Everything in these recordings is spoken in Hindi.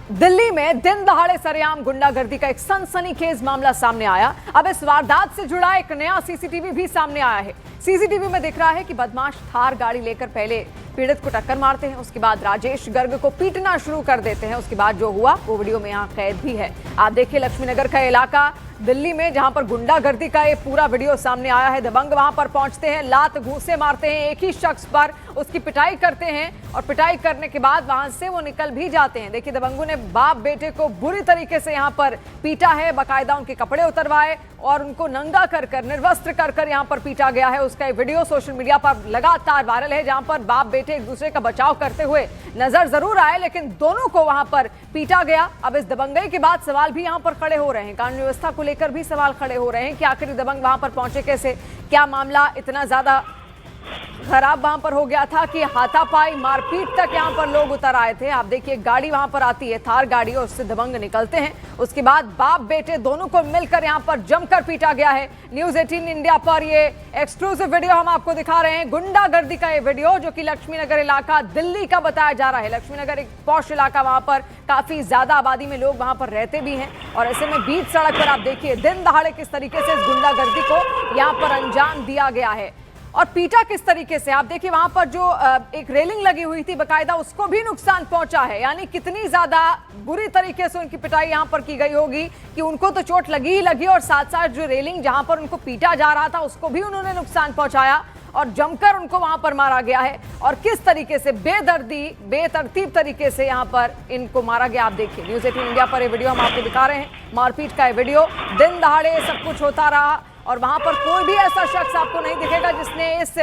दिल्ली में दिन दहाड़े सरेआम गुंडागर्दी का एक सनसनीखेज मामला सामने आया। अब इस वारदात से जुड़ा एक नया सीसीटीवी भी सामने आया है। सीसीटीवी में दिख रहा है कि बदमाश थार गाड़ी लेकर पहले पीड़ित को टक्कर मारते हैं, उसके बाद राजेश गर्ग को पीटना शुरू कर देते हैं। उसके बाद जो हुआ वो वीडियो में यहाँ कैद भी है। आप देखिए लक्ष्मीनगर का इलाका दिल्ली में, जहां पर गुंडागर्दी का ये पूरा वीडियो सामने आया है। दबंग वहां पर पहुंचते हैं, लात घूंसे मारते हैं एक ही शख्स पर, उसकी पिटाई करते हैं और पिटाई करने के बाद वहां से वो निकल भी जाते हैं। देखिए दबंगों ने बाप बेटे को बुरी तरीके से यहां पर पीटा है, बाकायदा उनके कपड़े उतरवाए और उनको नंगा कर निर्वस्त्र कर यहां पर पीटा गया है। उसका वीडियो सोशल मीडिया पर लगातार वायरल है, जहां पर बाप बेटे एक दूसरे का बचाव करते हुए नजर जरूर आए, लेकिन दोनों को वहां पर पीटा गया। अब इस दबंगई के बाद सवाल भी यहां पर खड़े हो रहे हैं, कानून व्यवस्था को लेकर भी सवाल खड़े हो रहे हैं कि आखिर दबंग वहां पर पहुंचे कैसे, क्या मामला इतना ज्यादा खराब वहां पर हो गया था कि हाथापाई मारपीट तक यहां पर लोग उतर आए थे। आप देखिए गाड़ी वहां पर आती है, थार गाड़ी, और उससे दबंग निकलते हैं। उसके बाद बाप बेटे दोनों को मिलकर यहां पर जमकर पीटा गया है। न्यूज़ 18 इंडिया पर ये एक्सक्लूसिव वीडियो हम आपको दिखा रहे हैं, गुंडागर्दी का ये वीडियो, जो कि लक्ष्मीनगर इलाका दिल्ली का बताया जा रहा है। लक्ष्मीनगर एक पॉश इलाका, वहां पर काफी ज्यादा आबादी में लोग वहां पर रहते भी हैं, और ऐसे में बीच सड़क पर आप देखिए दिन दहाड़े किस तरीके से इस गुंडागर्दी को यहां पर अंजाम दिया गया है और पीटा किस तरीके से। आप देखिए वहां पर जो एक रेलिंग लगी हुई थी बकायदा, उसको भी नुकसान पहुंचा है। यानी कितनी ज्यादा बुरी तरीके से उनकी पिटाई यहां पर की गई होगी कि उनको तो चोट लगी ही लगी, और साथ साथ जो रेलिंग जहां पर उनको पीटा जा रहा था उसको भी उन्होंने नुकसान पहुंचाया और जमकर उनको वहां पर मारा गया है। और किस तरीके से बेतरतीब तरीके से यहां पर इनको मारा गया, आप देखिए न्यूज़ 18 इंडिया पर ये वीडियो हम आपको दिखा रहे हैं। मारपीट का ये वीडियो, दिन दहाड़े सब कुछ होता रहा और वहां पर कोई भी ऐसा शख्स आपको नहीं दिखेगा जिसने इस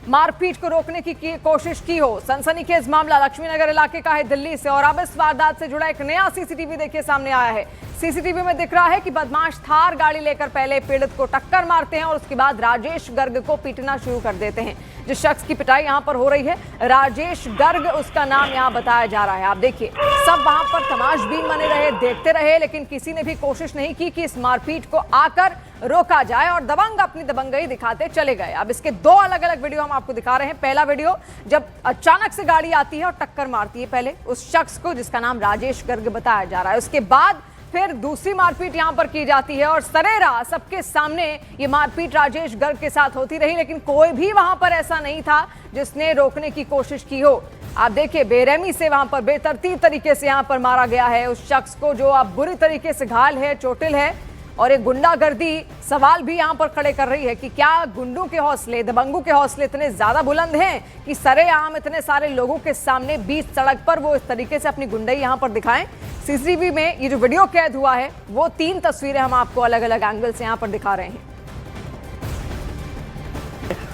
मारपीट को रोकने की कोशिश की हो। सनसनीखेज मामला लक्ष्मीनगर इलाके का है दिल्ली से, और अब इस वारदात से जुड़ा एक नया सीसीटीवी देखिए सामने आया है। सीसीटीवी में दिख रहा है कि बदमाश थार गाड़ी लेकर पहले पीड़ित को टक्कर मारते हैं और उसके बाद राजेश गर्ग को पीटना शुरू कर देते हैं। जिस शख्स की पिटाई यहां पर हो रही है, राजेश गर्ग उसका नाम यहां बताया जा रहा है। आप देखिए सब वहां पर तमाशबीन बने रहे, देखते रहे, लेकिन किसी ने भी कोशिश नहीं की कि इस मारपीट को आकर रोका जाए, और दबंग अपनी दबंगई दिखाते चले गए। अब इसके दो अलग अलग वीडियो हम आपको दिखा रहे हैं। पहला वीडियो जब अचानक से गाड़ी आती है और टक्कर मारती है पहले उस शख्स को जिसका नाम राजेश गर्ग बताया जा रहा है, उसके बाद फिर दूसरी मारपीट यहां पर की जाती है और सरेरा सबके सामने ये मारपीट राजेश गर्ग के साथ होती रही, लेकिन कोई भी वहां पर ऐसा नहीं था जिसने रोकने की कोशिश की हो। आप देखिए बेरहमी से वहां पर बेतरतीब तरीके से यहां पर मारा गया है उस शख्स को जो अब बुरी तरीके से घायल है, चोटिल है। और एक गुंडागर्दी सवाल भी यहां पर खड़े कर रही है कि क्या गुंडों के हौसले, दबंगों के हौसले इतने ज्यादा बुलंद हैं कि सरेआम इतने सारे लोगों के सामने बीच सड़क पर वो इस तरीके से अपनी गुंडई यहां पर दिखाएं। सीसीटीवी में ये जो वीडियो कैद हुआ है वो 3 तस्वीरें हम आपको अलग अलग एंगल से यहां पर दिखा रहे हैं।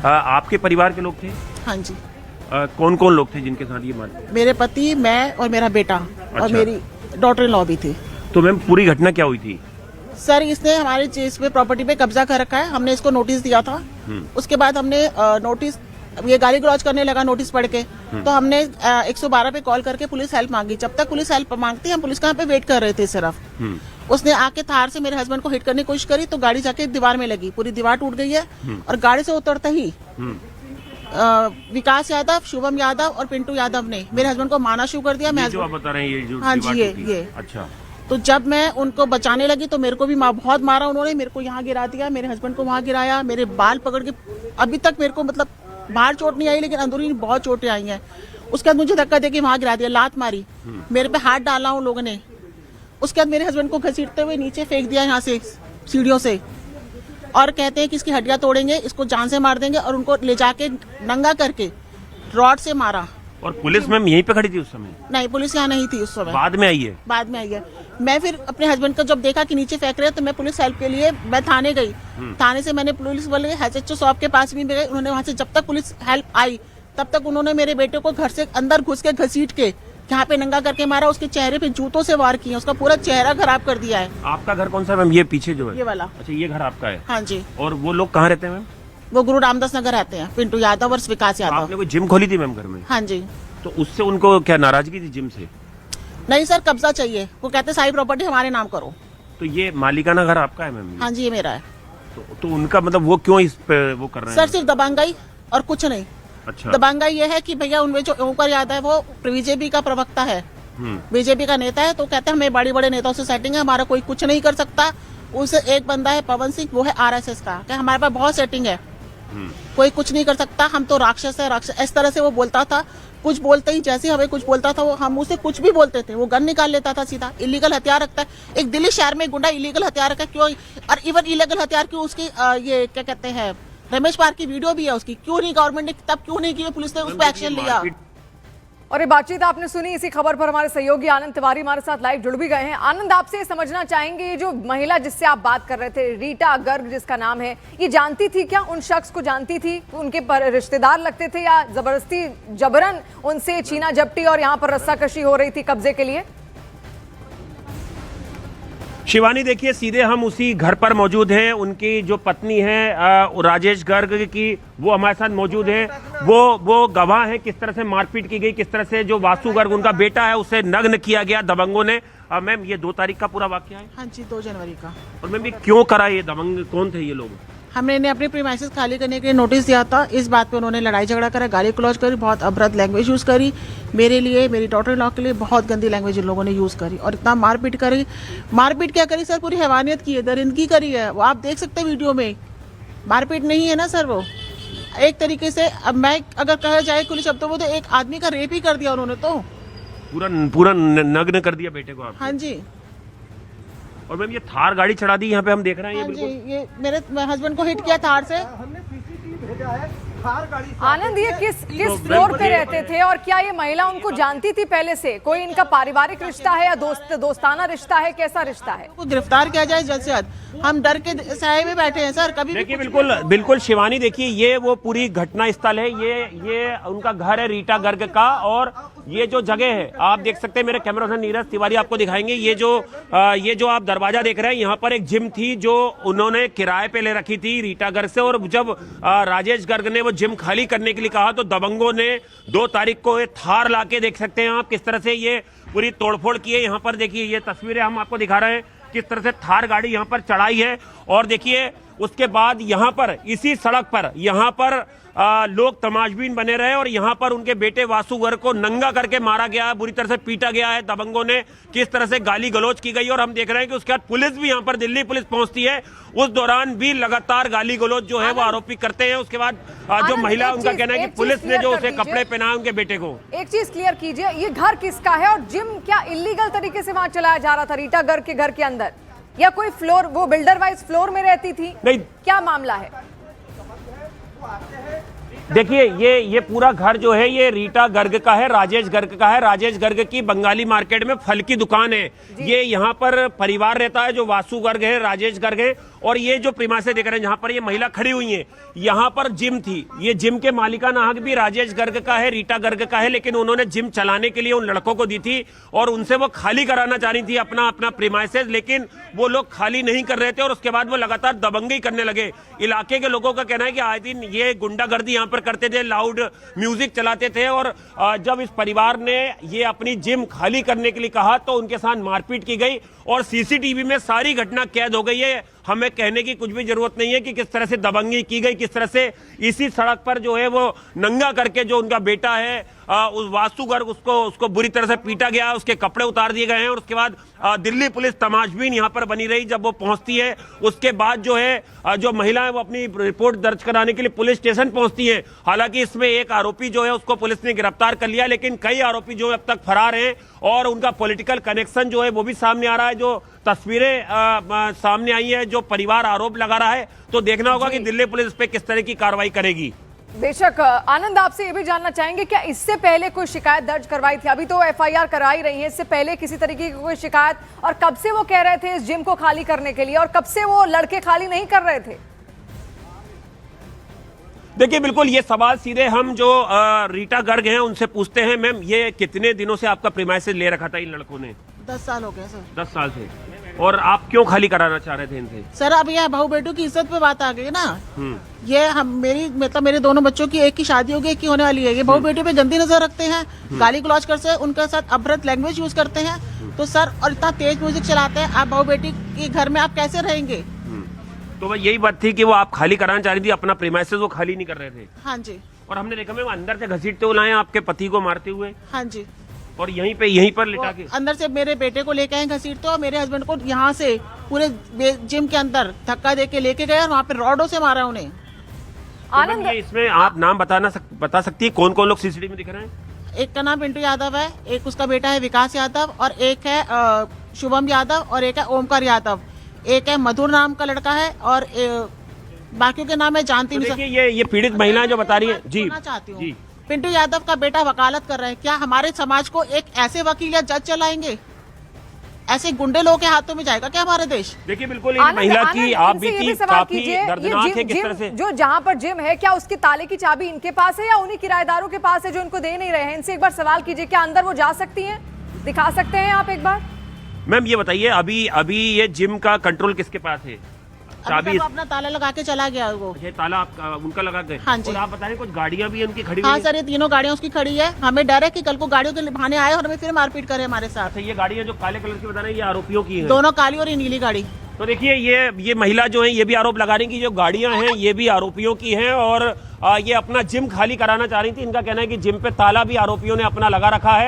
आपके परिवार के लोग थे? हाँ जी। कौन कौन लोग थे जिनके साथ ये मार? मेरे पति, मैं और मेरा बेटा। अच्छा। और मेरी डॉटर इन लॉ भी थी। तो मैम पूरी घटना क्या हुई थी? सर इसने हमारे चीज पे प्रॉपर्टी पे कब्जा कर रखा है, हमने इसको नोटिस दिया था। उसके बाद हमने नोटिस, ये गाली गलौज करने लगा नोटिस पढ़ के, तो हमने 112 पे कॉल करके पुलिस हेल्प मांगी। जब तक पुलिस हेल्प मांगती हम पुलिस के यहाँ पे वेट कर रहे थे सिर्फ। उसने आके थार से मेरे हस्बैंड को हिट करने की कोशिश करी तो गाड़ी जाके दीवार में लगी, पूरी दीवार टूट गई है। और गाड़ी से उतरते ही विकास यादव, शुभम यादव और पिंटू यादव ने मेरे हस्बैंड को मारना शुरू कर दिया। मैं जो आप बता रहे हैं ये जो हाँ जी ये अच्छा। तो जब मैं उनको बचाने लगी तो मेरे को भी बहुत मारा उन्होंने, मेरे को यहाँ गिरा दिया, मेरे हस्बैंड को वहाँ गिराया, मेरे बाल पकड़ के, अभी तक मेरे को मतलब बाहर चोट नहीं आई लेकिन अंदरूनी बहुत चोटें आई हैं। उसके बाद मुझे धक्का देके वहाँ गिरा दिया, लात मारी, मेरे पे हाथ डाला उन लोगों ने। उसके बाद मेरे हस्बैंड को घसीटते हुए नीचे फेंक दिया यहाँ से सीढ़ियों से, और कहते हैं कि इसकी हड्डियां तोड़ेंगे, इसको जान से मार देंगे, और उनको ले जाके नंगा करके रॉड से मारा। और पुलिस मैम यहीं पे खड़ी थी उस समय? नहीं, पुलिस यहाँ नहीं थी उस समय, बाद में आई है। बाद में आई है। मैं फिर अपने हस्बैंड को जब देखा कि नीचे फेंक रहे हैं तो मैं पुलिस हेल्प के लिए मैं थाने गई। थाने से मैंने पुलिस वाले एचएचओ शॉप के पास भी गए, उन्होंने वहां से, जब तक पुलिस हेल्प आई तब तक उन्होंने मेरे बेटे को घर से अंदर घुस के घसीट के यहाँ पे नंगा करके मारा, उसके चेहरे पे जूतों से वार किए, उसका पूरा चेहरा खराब कर दिया है। आपका घर कौन सा मैम? ये पीछे जो है ये वाला। अच्छा, ये घर आपका है? हाँ जी। और वो लोग कहाँ रहते हैं मैम? वो गुरु रामदास नगर रहते हैं, पिंटू यादव और विकास यादव। आपने कोई जिम खोली थी मैम घर में? हाँ जी। तो उससे उनको क्या नाराजगी थी जिम से? नहीं सर, कब्जा चाहिए, वो कहते सारी प्रॉपर्टी हमारे नाम करो। तो ये मालिकाना घर आपका है मैम? हाँ जी ये मेरा है। तो उनका मतलब वो क्यों इस पे वो कर रहे हैं? सर सिर्फ दबंगई और कुछ नहीं। अच्छा। दबंगई ये है कि भैया उनमें जो ओंकार यादव है वो बीजेपी का प्रवक्ता है, बीजेपी का नेता है, तो कहते हैं हमें बड़े बड़े नेताओं से सेटिंग है, हमारा कोई कुछ नहीं कर सकता। उसे एक बंदा है पवन सिंह, वो है आरएसएस का, क्या हमारे पास बहुत सेटिंग है, कोई कुछ नहीं कर सकता, हम तो राक्षस है राक्षस, इस तरह से वो बोलता था। कुछ बोलते ही जैसे हमें कुछ बोलता था, वो हम उसे कुछ भी बोलते थे, वो गन निकाल लेता था सीधा। इलीगल हथियार रखता है एक दिल्ली शहर में, गुंडा इलीगल हथियार रखा है, क्यों? और इवन इलीगल हथियार क्यों? उसकी ये क्या कहते हैं, रमेश पार्क की वीडियो भी है उसकी, क्यों नहीं गवर्नमेंट ने तब क्यों नहीं की, पुलिस ने उस पर एक्शन लिया? और ये बातचीत आपने सुनी। इसी खबर पर हमारे सहयोगी आनंद तिवारी हमारे साथ लाइव जुड़ भी गए हैं। आनंद, आपसे ये समझना चाहेंगे, ये जो महिला जिससे आप बात कर रहे थे, रीटा गर्ग जिसका नाम है, ये जानती थी क्या? उन शख्स को जानती थी? उनके रिश्तेदार लगते थे या जबरदस्ती जबरन उनसे छीना झपटी और यहाँ पर रस्साकशी हो रही थी कब्जे के लिए? शिवानी, देखिए सीधे हम उसी घर पर मौजूद हैं। उनकी जो पत्नी है राजेश गर्ग की, वो हमारे साथ मौजूद है। वो गवाह है किस तरह से मारपीट की गई, किस तरह से जो वासु गर्ग उनका बेटा है उसे नग्न किया गया दबंगों ने। मैम, ये 2 तारीख का पूरा वाकया है? हाँ जी, 2 जनवरी का। और मैम, ये क्यों करा? ये दबंग कौन थे ये लोग? हमने इन्हें अपने प्रीमाइसेस खाली करने के लिए नोटिस दिया था। इस बात पे उन्होंने लड़ाई झगड़ा करा, गाली गलौज करी, बहुत अभद्र लैंग्वेज यूज़ करी। मेरे लिए, मेरी डॉटर इन लॉ के लिए बहुत गंदी लैंग्वेज इन लोगों ने यूज़ करी और इतना मारपीट करी। मारपीट क्या करी सर? पूरी हैवानियत की है, दरिंदगी करी है। वो आप देख सकते हैं वीडियो में। मारपीट नहीं है ना सर, वो एक तरीके से, अब मैं अगर कहा जाए खुले शब्दों में, तो एक आदमी का रेप ही कर दिया उन्होंने तो। पूरा नग्न कर दिया बेटे को आप? हाँ जी। और मैम, ये थार गाड़ी चढ़ा दी यहाँ पे, हम देख रहे हैं। हाँ ये जी, बिल्कुल ये मेरे हस्बैंड को हिट किया थार से। आनंद, ये किस फ्लोर पे रहते थे और क्या ये महिला उनको जानती थी पहले से? कोई इनका पारिवारिक रिश्ता है या दोस्ताना रिश्ता है? कैसा रिश्ता है? को गिरफ्तार किया जाए जल्द से जल्द। हम डर के साए में बैठे हैं सर। कभी देखिए, बिल्कुल शिवानी, देखिए ये वो पूरी घटना स्थल है। ये उनका घर है रीटा गर्ग का, और ये जो जगह है आप देख सकते हैं, मेरे कैमरा पर्सन नीरज तिवारी आपको दिखाएंगे। ये जो आप दरवाजा देख रहे हैं, यहाँ पर एक जिम थी जो उन्होंने किराए पे ले रखी थी रीटा गर्ग से। और जब राजेश गर्ग ने वो जिम खाली करने के लिए कहा, तो दबंगों ने 2 तारीख को ये थार लाके, देख सकते हैं आप किस तरह से ये पूरी तोड़फोड़ की है। यहाँ पर देखिए, ये तस्वीरें हम आपको दिखा रहे हैं किस तरह से थार गाड़ी यहाँ पर चढ़ाई है। और देखिए उसके बाद यहाँ पर इसी सड़क पर यहाँ पर लोग तमाशबीन बने रहे और यहाँ पर उनके बेटे वासु गर्ग को नंगा करके मारा गया है, बुरी तरह से पीटा गया है दबंगों ने, किस तरह से गाली गलौज की गई। और हम देख रहे हैं कि उसके बाद पुलिस भी यहाँ पर, दिल्ली पुलिस पहुंचती है, उस दौरान भी लगातार गाली गलौज जो है वो आरोपी करते हैं। उसके बाद जो महिला, उनका कहना है कि पुलिस ने जो उसे कपड़े पहनाए उनके बेटे को। एक चीज क्लियर कीजिए, ये घर किसका है और जिम क्या इलीगल तरीके से वहां चलाया जा रहा था रीटा गर्ग के घर के अंदर, या कोई फ्लोर, वो बिल्डर वाइज फ्लोर में रहती थी? नहीं, क्या मामला है? देखिए ये पूरा घर जो है ये रीटा गर्ग का है, राजेश गर्ग का है। राजेश गर्ग की बंगाली मार्केट में फल की दुकान है। ये यहाँ पर परिवार रहता है, जो वासु गर्ग है, राजेश गर्ग है। और ये जो प्रीमाइस देख रहे हैं, जहाँ पर ये महिला खड़ी हुई है, यहाँ पर जिम थी। ये जिम के मालिकाना हक भी राजेश गर्ग का है, रीटा गर्ग का है, लेकिन उन्होंने जिम चलाने के लिए उन लड़कों को दी थी और उनसे वो खाली कराना चाह रही थी अपना प्रीमाइसेस, लेकिन वो लोग खाली नहीं कर रहे थे। और उसके बाद वो लगातार दबंगी करने लगे। इलाके के लोगों का कहना है कि आए दिन ये गुंडागर्दी यहाँ पर करते थे, लाउड म्यूजिक चलाते थे। और जब इस परिवार ने ये अपनी जिम खाली करने के लिए कहा, तो उनके साथ मारपीट की गई और सीसीटीवी में सारी घटना कैद हो गई है। हमें कहने की कुछ भी जरूरत नहीं है कि किस तरह से दबंगी की गई, किस तरह से इसी सड़क पर जो है वो नंगा करके जो उनका बेटा है उस वासु गर्ग, उसको बुरी तरह से पीटा गया, उसके कपड़े उतार दिए गए हैं। और उसके बाद दिल्ली पुलिस तमाशबीन यहाँ पर बनी रही। जब वो पहुंचती है, उसके बाद जो है जो महिला है वो अपनी रिपोर्ट दर्ज कराने के लिए पुलिस स्टेशन पहुंचती है। हालांकि इसमें एक आरोपी जो है उसको पुलिस ने गिरफ्तार कर लिया, लेकिन कई आरोपी जो अब तक फरार हैं और उनका पॉलिटिकल कनेक्शन जो है वो भी सामने आ रहा है। जो तस्वीरें सामने आई है, जो परिवार आरोप लगा रहा है, तो देखना होगा कि दिल्ली पुलिस पे किस तरह की कार्रवाई करेगी। बेशक। आनंद, आपसे ये भी जानना चाहेंगे, क्या इससे पहले कोई शिकायत दर्ज करवाई थी? अभी तो एफआईआर कराई रही है, इससे पहले किसी तरीके की कोई शिकायत? और कब से वो कह रहे थे इस जिम को खाली करने के लिए, और कब से वो लड़के खाली नहीं कर रहे थे? देखिए, बिल्कुल ये सवाल सीधे हम जो रीटा गर्ग हैं उनसे पूछते हैं। मैम, ये कितने दिनों से आपका प्रीमाइसेस ले रखा था इन लड़कों ने? 10 साल हो गए सर। 10 साल से। और आप क्यों खाली कराना चाह रहे थे इनसे? सर, अब यह बहू बेटों की इज्जत पे बात आ गई ना। ये हम मेरे दोनों बच्चों की, एक की शादी होगी, एक की होने वाली है। ये बहू बेटे पे गंदी नजर रखते हैं, गाली गलौज करते हैं, उनके साथ अभद्र लैंग्वेज यूज करते हैं। तो सर, और इतना तेज म्यूजिक चलाते हैं, आप बहू बेटी के घर में आप कैसे रहेंगे? तो भाई यही बात थी कि वो आप खाली कराना चाह रही थी अपना प्रीमाइसेस, वो खाली नहीं कर रहे थे। हाँ जी। और हमने देखा मैम, अंदर से घसीटते हुए लाए आपके पति को मारते हुए। हाँ जी। और यहीं पर लिटा के अंदर से मेरे बेटे को लेके आए घसीट तो, मेरे हस्बैंड को यहाँ से पूरे जिम के अंदर धक्का दे के लेके गए और वहाँ पे रॉडों से मारा उन्हें। तो मैम, ये इसमें आप नाम बता सकती है कौन कौन लोग सीसीटीवी में दिख रहे हैं? एक का नाम पिंटू यादव है, एक उसका बेटा है विकास यादव, और एक है शुभम यादव, और एक है ओमकार यादव, एक है मधुर नाम का लड़का है, और बाकियों के नाम है जानती तो नहीं। देखिए ये पीड़ित महिला जो बता रही है जी, चाहती हूँ, जी। पिंटू यादव का बेटा वकालत कर रहा है। क्या हमारे समाज को एक ऐसे वकील या जज चलाएंगे? ऐसे गुंडे लोगों के हाथों में जाएगा क्या हमारा देश? देखिए बिल्कुल इन महिला की आप इनसे ये बीती भी सवाल काफी कीजिए, दर्दनाक है किस तरह से। जो जहां पर जिम है, क्या उसके ताले की चाबी इनके पास है या उन्हीं किराएदारों के पास है जो इनको दे नहीं रहे हैं? इनसे एक बार सवाल कीजिए, क्या अंदर वो जा सकती हैं? दिखा सकते हैं आप एक बार? मैम ये बताइए अभी ये जिम का कंट्रोल किसके पास है? अभी वो अपना ताला लगा के चला गया वो। ये ताला उनका लगा गए? हाँ जी। और आप बताएं कुछ गाड़ियां भी उनकी खड़ी हाँ हुई हैं? सर, ये तीनों गाड़ियां उसकी खड़ी है। हमें डर है कि कल को गाड़ियों के बहाने आए और हमें फिर मारपीट करे हमारे साथ। अच्छा, ये गाड़ियां जो काले कलर की बता रहे हैं ये आरोपियों की हैं? दोनों काली और ये नीली गाड़ी। तो देखिए ये महिला जो है ये भी आरोप लगा रही कि जो गाड़ियां हैं ये भी आरोपियों की हैं और ये अपना जिम खाली कराना चाह रही थी। इनका कहना है कि जिम पे ताला भी आरोपियों ने अपना लगा रखा है।